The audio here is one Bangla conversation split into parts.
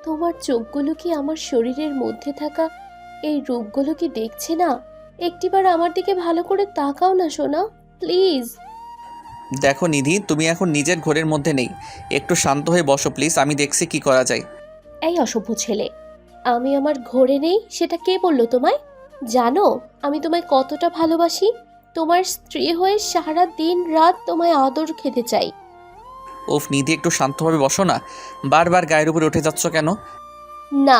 তোমার চোখগুলো কি আমার শরীরের মধ্যে থাকা এই রূপগুলো কি দেখছে না? একটিবার আমার দিকে ভালো করে তাকাও না সোনা, প্লিজ। দেখো নিধি, তুমি এখন নিজের ঘোরের মধ্যে নেই। একটু শান্ত হয়ে বসো প্লিজ, আমি দেখছি কি করা যায়। এই অসভ্য ছেলে, আমি আমার ঘরে নেই সেটা কে বললো তোমায়? জানো আমি তোমায় কতটা ভালোবাসি? তোমার স্ত্রী হয়ে সারা দিন রাত তোমায় আদর খেতে চাই। ওফ নিধি, একটু শান্তভাবে বসো না। বারবার গায়ের উপরে উঠে যাচ্ছ কেন? না,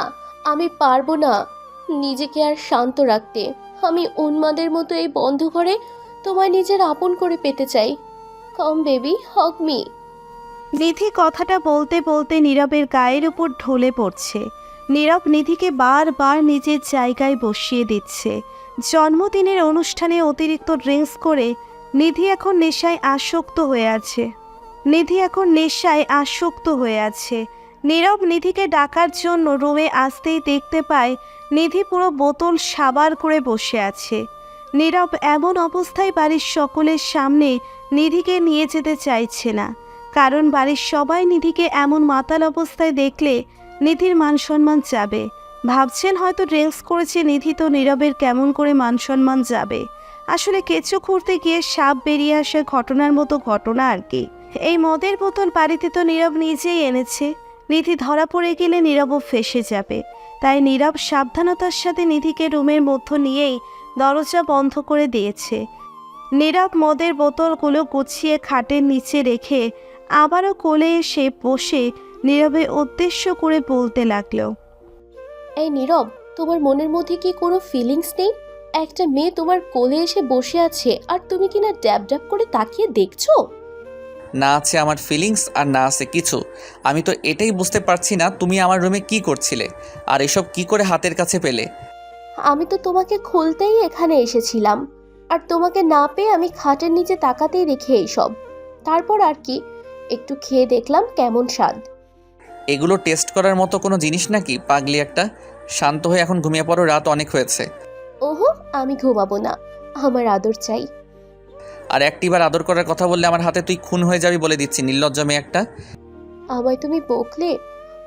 আমি পারবো না নিজেকে আর শান্ত রাখতে। আমি উন্মাদের মতো এই বন্ধ ঘরে তোমায় নিজের আপন করে পেতে চাই। কম বেবি, হগ মি। নিধি কথাটা বলতে বলতে নীরবের গায়ের উপর ঢলে পড়ছে। নীরব নিধিকে বারবার নিজের জায়গায় বসিয়ে দিচ্ছে। জন্মদিনের অনুষ্ঠানে অতিরিক্ত ড্রিঙ্কস করে নিধি এখন নেশায় আসক্ত হয়ে আছে। নীরব নিধিকে ডাকার জন্য রুমে আসতেই দেখতে পায় নিধি পুরো বোতল সাবার করে বসে আছে। নীরব এমন অবস্থায় বাড়ির সকলের সামনে নিধিকে নিয়ে যেতে চাইছে না, কারণ বাড়ির সবাই নিধিকে এমন মাতাল অবস্থায় দেখলে নিধির মান সম্মান যাবে। ভাবছেন হয়তো ড্রিঙ্কস করেছে নিধি, তো নীরবের কেমন করে মান সম্মান যাবে। আসলে কেঁচো খুঁড়তে গিয়ে সাপ বেরিয়ে আসার ঘটনার মতো ঘটনা আর কি। এই মদের বোতল বাড়িতে তো নীরব নিজেই এনেছে। নিধি ধরা পড়ে গেলে নীরবও ফেঁসে যাবে। তাই নীরব সাবধানতার সাথে নিধিকে রুমের মধ্য নিয়েই দরজা বন্ধ করে দিয়েছে। নীরব মদের বোতলগুলো গুছিয়ে খাটের নিচে রেখে আবারও কোলে এসে বসে নীরবের উদ্দেশ্য করে বলতে লাগলো। এই নীরব, তোমার মনের মধ্যে কি কোনো ফিলিংস নেই? একটা মেয়ে তোমার কোলে এসে বসে আছে আর তুমি কিনা ড্যাব ড্যাব করে তাকিয়ে দেখছো। না আছে আমার ফিলিংস আর না আছে কিছু। আমি তো এটাই বুঝতে পারছি না তুমি আমার রুমে কি করছিলে, আর এসব কি করে হাতের কাছে পেলে? আমি তো তোমাকে খুলতেই এখানে এসেছিলাম, আর তোমাকে না পেয়ে আমি খাটের নিচে তাকাতেই রেখে এইসব। তারপর আর কি, একটু খেয়ে দেখলাম কেমন স্বাদ। এগুলো টেস্ট করার মতো কোনো জিনিস নাকি, পাগলি একটা? শান্ত হয়ে এখন ঘুমিয়ে পড়ো, রাত অনেক হয়েছে। ওহো, আমি ঘুমাবো না, আমার আদর চাই। আর একটিবার আদর করার কথা বললে আমার হাতে তুই খুন হয়ে যাবি বলে দিচ্ছি, নির্লজ্জ মেয়ে একটা। আমায় তুমি বকলে?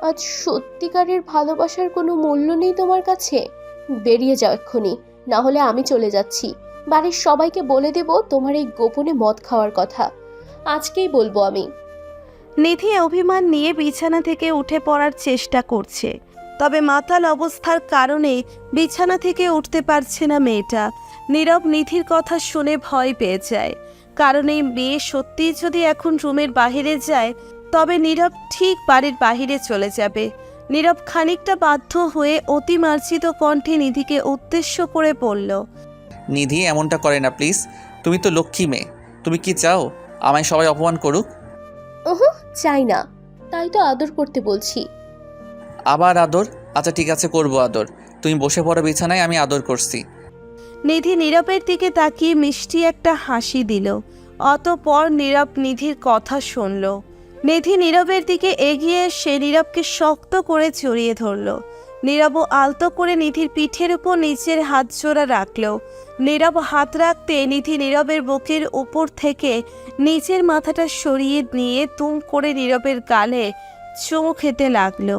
আজ সত্যিকারের ভালোবাসার কোনো মূল্য নেই তোমার কাছে? বেরিয়ে যাও এক্ষুনি, না হলে আমি চলে যাচ্ছি। বাড়ির সবাইকে বলে দেব তোমার এই গোপনে মদ খাওয়ার কথা। আজকেই বলবো আমি। নিধি অভিমান নিয়ে বিছানা থেকে উঠে পড়ার চেষ্টা করছে, তবে মাতাল অবস্থার কারণে বিছানা থেকে উঠতে পারছে না মেয়েটা। নীরব নিধির কথা শুনে ভয় পেয়ে যায়, কারণ এই মেয়ে সত্যিই যদি এখন রুমের বাহিরে যায় তবে নীরব ঠিক বাড়ির বাহিরে চলে যাবে। নীরব খানিকটা বাধ্য হয়ে অতি মার্জিত কণ্ঠে নিধিকে উদ্দেশ্য করে বলল। নিধি, এমনটা করে না প্লিজ। তুমি তো লক্ষ্মী মেয়ে। তুমি কি চাও আমায় সবাই অপমান করুক? ওহো, চাই না, তাই তো আদর করতে বলছি। আবার আদর? আচ্ছা ঠিক আছে, করবো আদর। তুমি বসে পড়ো বিছানায়, আমি আদর করছি। নিধি নীরবের দিকে তাকিয়ে মিষ্টি একটা হাসি দিল। অতঃপর নীরব নিধির কথা শুনল। নিধি নীরবের দিকে এগিয়ে এসে নীরবকে শক্ত করে জড়িয়ে ধরল। নীরবও আলতো করে নিধির পিঠের উপর নিচের হাত জোড়া রাখল। নীরব হাত রাখতে নিধি নীরবের বুকের উপর থেকে নিচের মাথাটা সরিয়ে নিয়ে তুম করে নীরবের গালে চুমু খেতে লাগলো।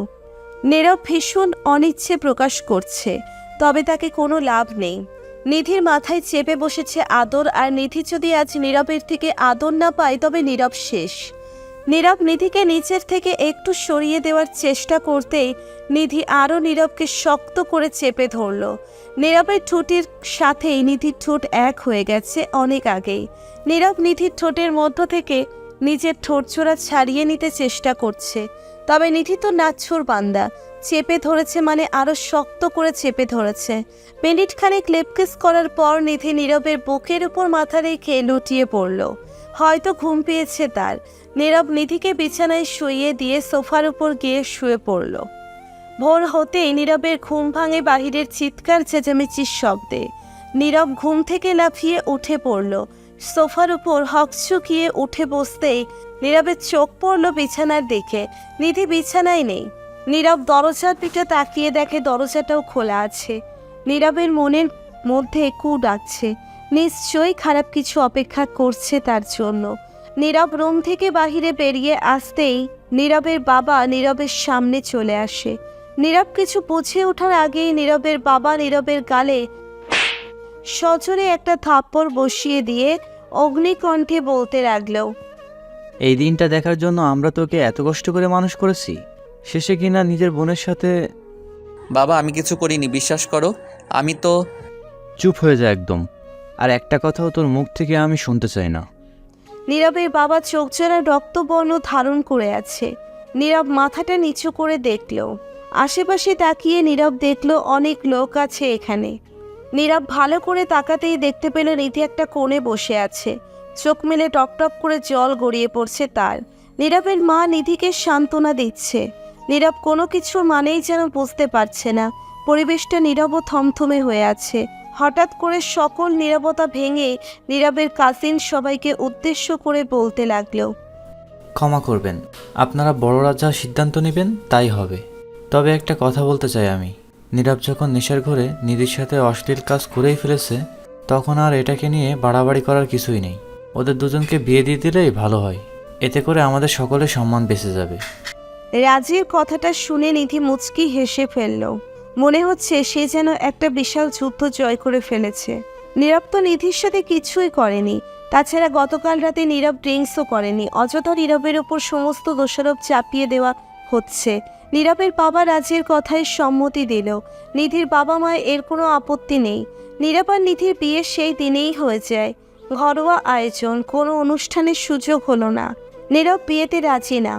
নীরব ভীষণ অনিচ্ছে প্রকাশ করছে, তবে তাকে কোনো লাভ নেই। নিধির মাথায় চেপে বসেছে আদর, আর নিধি যদি আজ নীরবের থেকে আদর না পায় তবে নীরব শেষ। নীরব নিধিকে নিচের থেকে একটু সরিয়ে দেওয়ার চেষ্টা করতেই নিধি আরও নীরবকে শক্ত করে চেপে ধরল। নীরবের ঠোঁটের সাথেই নিধির ঠোঁট এক হয়ে গেছে অনেক আগেই। নীরব নিধির ঠোঁটের মধ্য থেকে নিজের ঠোঁটছোড়া ছাড়িয়ে নিতে চেষ্টা করছে, তবে নিধি তো নাচ্ছুর বান্দা, চেপে ধরেছে মানে আরও শক্ত করে চেপে ধরেছে। মিনিট খানেক লেপকিস করার পর নিধি নীরবের বুকের উপর মাথা রেখে লুটিয়ে পড়ল। হয়তো ঘুম পেয়েছে তার। নীরব নিধিকে বিছানায় শুইয়ে দিয়ে সোফার উপর গিয়ে শুয়ে পড়ল। ভোর হতেই নীরবের ঘুম ভাঙে বাহিরের চিৎকার চেঁচামেচির শব্দে। নীরব ঘুম থেকে লাফিয়ে উঠে পড়ল। সোফার উপর হকচকিয়ে উঠে বসতেই নীরবের চোখ পড়ল বিছানার দিকে। নিধি বিছানায় নেই। নীরব দরজার দিকে তাকিয়ে দেখে দরজাটাও খোলা আছে। নীরবের মনের মধ্যে কু ডাকছে, নিশ্চয়ই খারাপ কিছু অপেক্ষা করছে তার জন্য। নীরব রুম থেকে বাহিরে বেরিয়ে আসতেই নীরবের বাবা নীরবের সামনে চলে আসে। নীরব কিছু বুঝে ওঠার আগেই নীরবের বাবা নীরবের গালে সজোরে একটা থাপ্পড় বসিয়ে দিয়ে অগ্নিকণ্ঠে বলতে লাগলো, এই দিনটা দেখার জন্য আমরা তোকে এত কষ্ট করে মানুষ করেছি, শেষে কিনা নিজের বোনের সাথে। বাবা আমি কিছু করিনি, বিশ্বাস করো। আমি তো চুপ হয়ে যায় একদম, আর একটা কথাও তোর মুখ থেকে আমি শুনতে চাই না। নীরবের বাবা চোখ জোড়া রক্তবর্ণ ধারণ করে আছে। নীরব মাথাটা নিচু করে দেখল। আশেপাশে তাকিয়ে নীরব দেখল অনেক লোক আছে এখানে। নীরব ভালো করে তাকাতেই দেখতে পেল নিধি একটা কোণে বসে আছে। চোখ মেলে টপটপ করে জল গড়িয়ে পড়ছে তার। নীরবের মা নিধিকে সান্ত্বনা দিচ্ছে। নীরব কোনো কিছুর মানেই যেন বুঝতে পারছে না। পরিবেশটা নীরব ও থমথমে হয়ে আছে। হঠাৎ করে সকল নীরবতা ভেঙে নীরবের কাজিন সবাইকে উদ্দেশ্য করে বলতে লাগলো, ক্ষমা করবেন, আপনারা বড়রা যা সিদ্ধান্ত নেবেন তাই হবে। তবে একটা কথা বলতে চাই আমি, নীরব যখন নেশার ঘরে নিধির সাথে অশ্লীল কাজ করেই ফেলেছে, তখন আর এটাকে নিয়ে বাড়াবাড়ি করার কিছুই নেই। ওদের দুজনকে বিয়ে দিয়ে দিলেই ভালো হয়, এতে করে আমাদের সকলের সম্মান বেঁচে যাবে। রাজির কথাটা শুনে নিধি মুচকি হেসে ফেলল। মনে হচ্ছে সে যেন একটা বিশাল যুদ্ধ জয় করে ফেলেছে। নীরব তো নিধির সাথে কিছুই করেনি। তাছাড়া গতকাল রাতে নীরব ড্রিঙ্কসও করেনি। অযথা নীরবের ওপর সমস্ত দোষারোপ চাপিয়ে দেওয়া হচ্ছে। নীরবের বাবা রাজির কথায় সম্মতি দিল। নিধির বাবা মায়ের এর কোনো আপত্তি নেই। নীরব আর নিধির বিয়ে সেই দিনেই হয়ে যায়। ঘরোয়া আয়োজন, কোনো অনুষ্ঠানের সুযোগ হলো না। নীরব বিয়েতে রাজি না,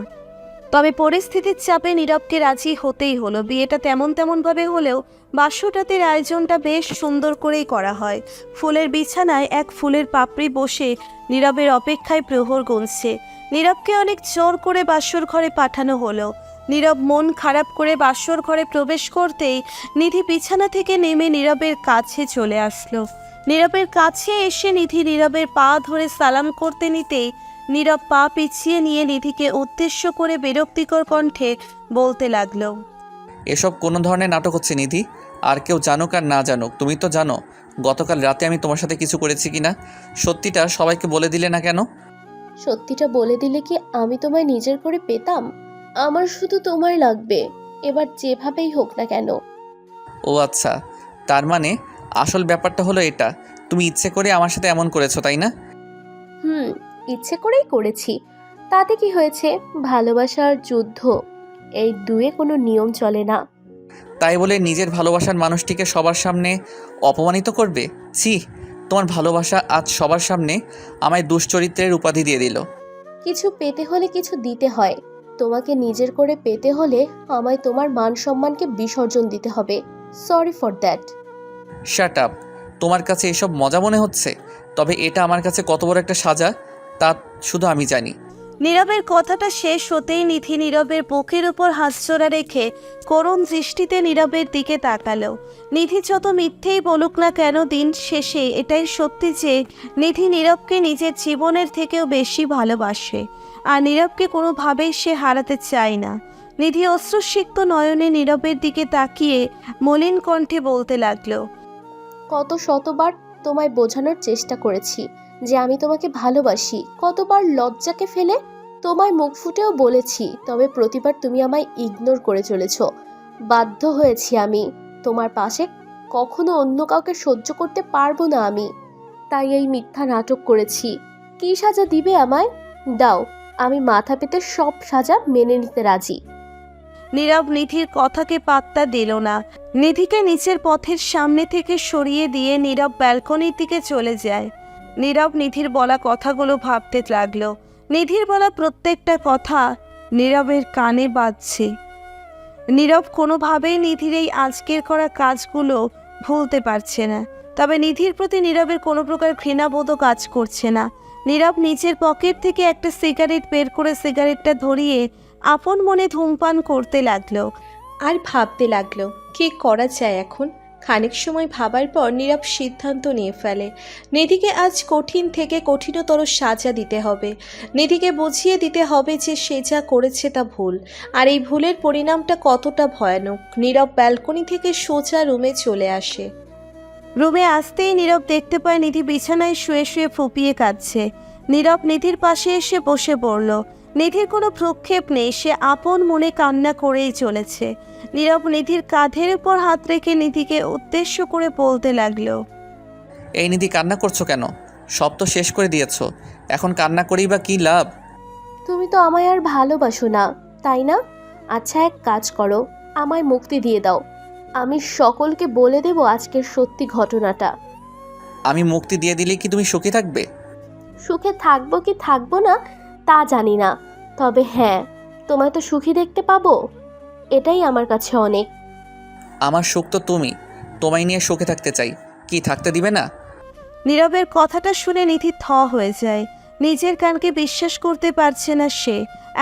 তবে পরিস্থিতির চাপে নীরবকে রাজি হতেই হলো। বিয়েটা তেমনভাবে হলেও বাসরাতের আয়োজনটা বেশ সুন্দর করেই করা হয়। ফুলের বিছানায় এক ফুলের পাপড়ি বসে নীরবের অপেক্ষায় প্রহর গুনছে। নীরবকে অনেক জোর করে বাসর ঘরে পাঠানো হলো। নীরব মন খারাপ করে বাসর ঘরে প্রবেশ করতেই নিধি বিছানা থেকে নেমে নীরবের কাছে চলে আসলো। নীরবের কাছে এসে নিধি নীরবের পা ধরে সালাম করতে নিতেই নীরব পা পিছিয়ে নিয়ে নিধিকে উদ্দেশ্য করে বিরক্তিকর কণ্ঠে বলতে লাগলো, এসব কোনো ধরনের নাটক হচ্ছে নিধি। আর কেউ জানুক আর না জানুক, তুমি তো জানো গতকাল রাতে আমি তোমার সাথে কিছু করেছি কিনা। সত্যিটা সবাইকে বলে দিলে না কেন? সত্যিটা বলে দিলে কি আমি তোমায় নিজের করে পেতাম? আমার শুধু তোমার লাগবে, এবার যেভাবেই হোক না কেন। ও আচ্ছা, তার মানে আসল ব্যাপারটা হলো এটা, তুমি ইচ্ছে করে আমার সাথে এমন করেছো তাই না? ইচ্ছে করেই করেছি। তাতে কি হয়েছে? ভালোবাসার যুদ্ধ, এই দুয়ে কোনো নিয়ম চলে না। তাই বলে নিজের ভালোবাসার মানুষটিকে সবার সামনে অপমানিত করবে? ছি, তোমার ভালোবাসা আজ সবার সামনে আমায় দুশ্চরিত্রের উপাধি দিয়ে দিল। কিছু পেতে হলে কিছু দিতে হয়। তোমাকে নিজের করে পেতে হলে আমায় তোমার মান সম্মানকে বিসর্জন দিতে হবে। Sorry for that. Shut up. তোমার কাছে এসব মজা মনে হচ্ছে, তবে এটা আমার কাছে কত বড় একটা সাজা তা শুধু আমি জানি। নীরবের কথাটা শেষ হতেই নিধি নীরবের বুকের উপর হাতছড়া রেখে করুণ দৃষ্টিতে নীরবের দিকে তাকালো। নিধি যত মিথ্যেই বলুক না কেন, দিন শেষে এটাই সত্যি যে নিধি নীরবকে নিজের জীবনের থেকেও বেশি ভালোবাসে, আর নীরবকে কোনোভাবেই সে হারাতে চায় না। নিধি অশ্রুসিক্ত নয়নে নীরবের দিকে তাকিয়ে মলিন কণ্ঠে বলতে লাগলো, কত শতবার তোমায় বোঝানোর চেষ্টা করেছি যে আমি তোমাকে ভালোবাসি। কতবার লজ্জাকে ফেলে তোমায় মুখ ফুটেও বলেছি, তবে প্রতিবার তুমি আমায় ইগনোর করে চলেছো। বাধ্য হয়েছি আমি। তোমার পাশে কখনো অন্য কাউকে সহ্য করতে পারবো না আমি, তাই এই মিথ্যা নাটক করেছি। কী সাজা দিবে আমায়? দাও, আমি মাথা পেতে সব সাজা মেনে নিতে রাজি। নীরব নিধির কথাকে পাত্তা দিল না। নিধিকে নিচের পথের সামনে থেকে সরিয়ে দিয়ে নীরব ব্যালকনির দিকে চলে যায়। নীরব নিধির বলা কথাগুলো ভাবতে লাগলো। নিধির বলা প্রত্যেকটা কথা নীরবের কানে বাজছে। নীরব কোনোভাবেই নিধির এই আজকের করা কাজগুলো ভুলতে পারছে না। তবে নিধির প্রতি নীরবের কোনো প্রকার ঘৃণাবোধও কাজ করছে না। নীরব নিচের পকেট থেকে একটা সিগারেট বের করে সিগারেটটা ধরিয়ে আপন মনে ধূমপান করতে লাগলো। আর ভাবতে লাগলো কি করা যায় এখন। খানিক সময় ভাবার পর নীরব সিদ্ধান্ত নিয়ে ফেলে, নিধিকে আজ কঠিন থেকে কঠিনতর সাজা দিতে হবে। নিধিকে বুঝিয়ে দিতে হবে যে সে যা করেছে তা ভুল, আর এই ভুলের পরিণামটা কতটা ভয়ানক। নীরব ব্যালকনি থেকে সোজা রুমে চলে আসে। রুমে আসতেই নীরব দেখতে পায় নিধি বিছানায় শুয়ে শুয়ে ফুপিয়ে কাঁদছে। নীরব নিধির পাশে এসে বসে পড়ল। নিধির কোনো ভ্রুক্ষেপ নেই, সে আপন মনে কান্না করেই চলেছে। নীরব নিধির কাঁধের উপর হাত রেখে নিধিকে উদ্দেশ্য করে বলতে লাগলো, এই নিধি, কান্না করছো কেন? সব তো শেষ করে দিয়েছো, এখন কান্না করেই বা কী লাভ? তুমি তো আমায় আর ভালোবাসো না, তাই না? আচ্ছা, এক কাজ করো, আমায় মুক্তি দিয়ে দাও। আমি সকলকে বলে দেব আজকের সত্যি ঘটনাটা। আমি মুক্তি দিয়ে দিলে কি তুমি সুখী থাকবে? সুখে থাকবো কি থাকবো না তা জানি না, তবে হ্যাঁ, তোমায় তো সুখী দেখতে পাবো, এটাই আমার কাছে অনেক। আমার সুখ তো তুমি, তোমায় নিয়ে সুখে থাকতে চাই, কি থাকতে দিবে না? নীরবের কথাটা শুনে নিধি থ হয়ে যায়। নিজের কানকে বিশ্বাস করতে পারছে না সে।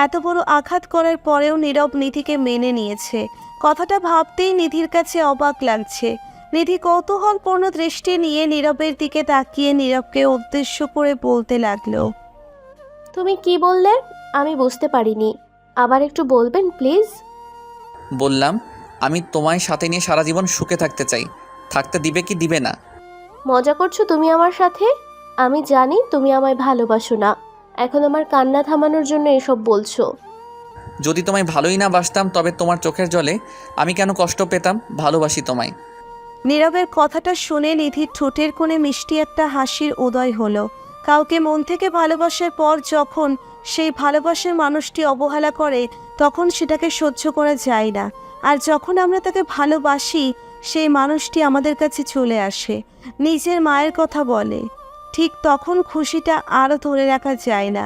এত বড় আঘাত করার পরেও নীরব নিধিকে মেনে নিয়েছে। কথাটা ভাবতেই নিধির কাছে অবাক লাগছে। নিধি কৌতূহলপূর্ণ দৃষ্টি নিয়ে নীরবের দিকে তাকিয়ে নীরবকে উদ্দেশ্য করে বলতে লাগলো, তুমি কি বললে? আমি বুঝতে পারিনি, আবার একটু বলবেন প্লিজ? বললাম, আমি তোমায় সাথে নিয়ে সারা জীবন সুখে থাকতে চাই, থাকতে দিবে কি দিবে না? মজা করছো তুমি আমার সাথে? আমি জানি তুমি আমায় ভালোবাসো না, এখন আমার কান্না থামানোর জন্য এসব বলছো। যদি তোমায় ভালোই না বাসতাম তবে তোমার চোখের জলে আমি কেন কষ্ট পেতাম? ভালোবাসি তোমায়। নীরবের কথাটা শুনে নিধির ঠোঁটের কোণে মিষ্টি একটা হাসির উদয় হলো। কাউকে মন থেকে ভালোবাসার পর যখন সেই ভালোবাসার মানুষটি অবহেলা করে, তখন সেটাকে সহ্য করা যায় না। আর যখন আমরা তাকে ভালোবাসি, সেই মানুষটি আমাদের কাছে চলে আসে, নিজের মায়ের কথা বলে, ঠিক তখন খুশিটা আরও ধরে রাখা যায় না।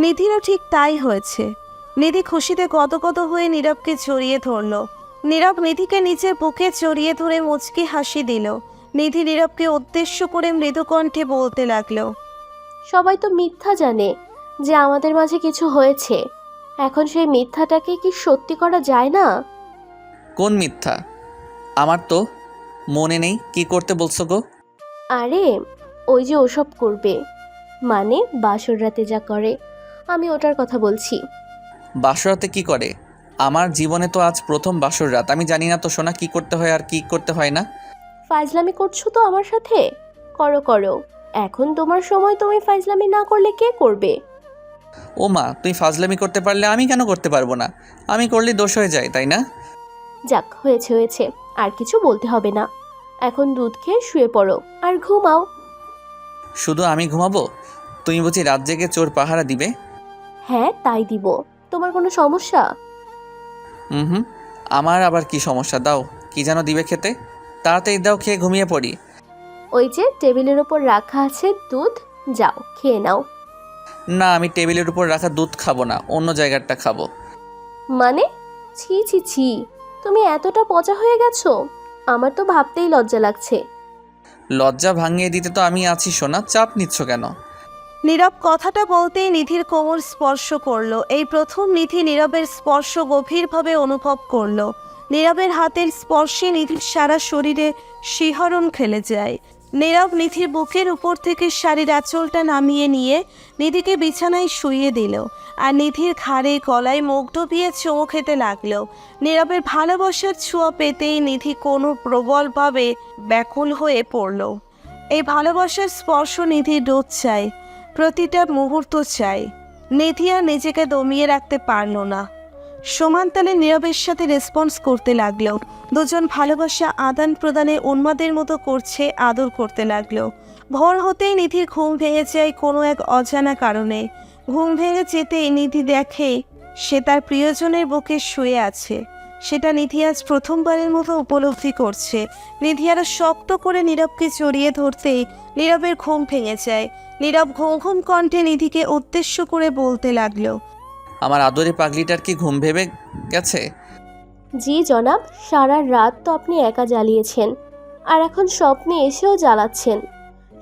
নিধিরও ঠিক তাই হয়েছে। নিধি খুশিতে গদগদ হয়ে নীরবকে জড়িয়ে ধরল। নীরব নিধিকে নিজের বুকে জড়িয়ে ধরে মুচকি হাসি দিল। নিধি নীরবকে উদ্দেশ্য করে মৃদু কণ্ঠে বলতে লাগলো, সবাই তো মিথ্যা জানে যে আমাদের মাঝে কিছু হয়েছে, এখন সেই মিথ্যাটাকে কি সত্যি করা যায় না? কোন মিথ্যা? আমার তো মনে নেই, কি করতে বলছো গো? আরে ওই যে ওসব করবে, মানে বাসর রাতে যা করে, আমি ওটার কথা বলছি। বাসরাতে কি করে? আমার জীবনে তো আজ প্রথম বাসর রাত, আমি জানি না তো সোনা কি করতে হয় আর কি করতে হয় না। ফাজলামি করছো তো আমার সাথে? করো করো, এখন তোমার সময়, তুমি ফাজলামি না করলে কে করবে? ও মা, তুই ফাজলামি করতে পারলে আমি কেন করতে পারবো না? আমি করলে দোষ হয়ে যায়, তাই না? যাক, হয়েছে হয়েছে, আর কিছু বলতে হবে না। এখন দুধ খেয়ে শুয়ে পড়ো আর ঘুমাও। শুধু আমি ঘুমাবো? তুমি বুঝি রাত জেগে চোর পাহারা দিবে? হ্যাঁ, তাই দিব। তোমার কোনো সমস্যা? হুম, আমার আবার কি সমস্যা? দাও, কি যেন দিবে খেতে, তাড়াতাড়ি দাও, খেয়ে ঘুমিয়ে পড়ি। ওই যে টেবিলের ওপর রাখা আছে দুধ, যাও খেয়ে নাও। না, আমি টেবিলের উপর রাখা দুধ খাবো না, অন্য জায়গারটা খাবো। মানে? ছি ছি ছি, তুমি এতটা পচা হয়ে গেছো, আমার তো ভাবতেই লজ্জা লাগছে। লজ্জা ভাঙিয়ে দিতে তো আমি আছি সোনা, চাপ নিচ্ছ কেন? নীরব কথাটা বলতেই নিধির কোমর স্পর্শ করলো। এই প্রথম নিধি নীরবের স্পর্শ গভীরভাবে অনুভব করলো। নীরবের হাতের স্পর্শে নিধির সারা শরীরে শিহরণ খেলে যায়। নীরব নিধির বুকের উপর থেকে শাড়ির আঁচলটা নামিয়ে নিয়ে নিধিকে বিছানায় শুইয়ে দিল, আর নিধির ঘাড়ে গলায় মুখ ডুবিয়ে চুমু খেতে লাগলো। নীরবের ভালোবাসার ছোঁয়া পেতেই নিধি কোনো প্রবলভাবে ব্যাকুল হয়ে পড়ল। এই ভালোবাসার স্পর্শ নিধির রোজ চায়, প্রতিটা মুহূর্ত চাই। নিধি আর নিজেকে দমিয়ে রাখতে পারল না, সমান তালে নীরবের সাথে রেসপন্স করতে লাগলো। দুজন ভালোবাসা আদান প্রদানে উন্মাদের মতো করছে, আদর করতে লাগলো। ভোর হতেই নিধির ঘুম ভেঙে যায় কোনো এক অজানা কারণে। ঘুম ভেঙে যেতেই নিধি দেখে সে তার প্রিয়জনের বুকে শুয়ে আছে। সেটা নিধি আজ প্রথমবারের মতো উপলব্ধি করছে। নিধি আরো শক্ত করে নীরবকে জড়িয়ে ধরতেই নীরবের ঘুম ভেঙে যায়। নীরব ঘুম ঘুম কণ্ঠে নিধিকে উদ্দেশ্য করে বলতে লাগলো, আমার আদরে পাগলিটার কি ঘুম ভেবে গেছে? জি জনাব, সারা রাত তো আপনি একা জ্বালিয়েছেন, আর এখন স্বপ্নে এসেও জ্বালাচ্ছেন,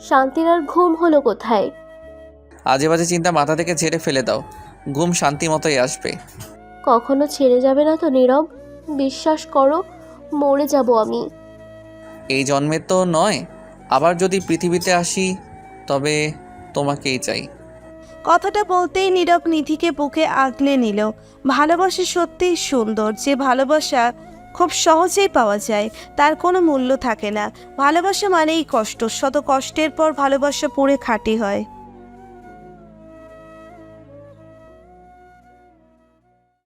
শান্তির আর ঘুম হলো কোথায়? আজে বাজে চিন্তা মাথা থেকে ঝেড়ে ফেলে দাও, ঘুম শান্তি মতোই আসবে। কখনো ছেড়ে যাবে না তো নীরব? বিশ্বাস করো, মরে যাব আমি। এই জন্মে তো নয়, আবার যদি পৃথিবীতে আসি তবে তোমাকেই চাই। কথাটা বলতেই নীরব নিধিকে বুকে আগলে নিল। ভালোবাসা সত্যিই সুন্দর, যে ভালোবাসা খুব সহজেই পাওয়া যায়, তার কোনো মূল্য থাকে না। ভালোবাসা মানেই কষ্ট, শত কষ্টের পর ভালোবাসা পুরে খাঁটি হয়।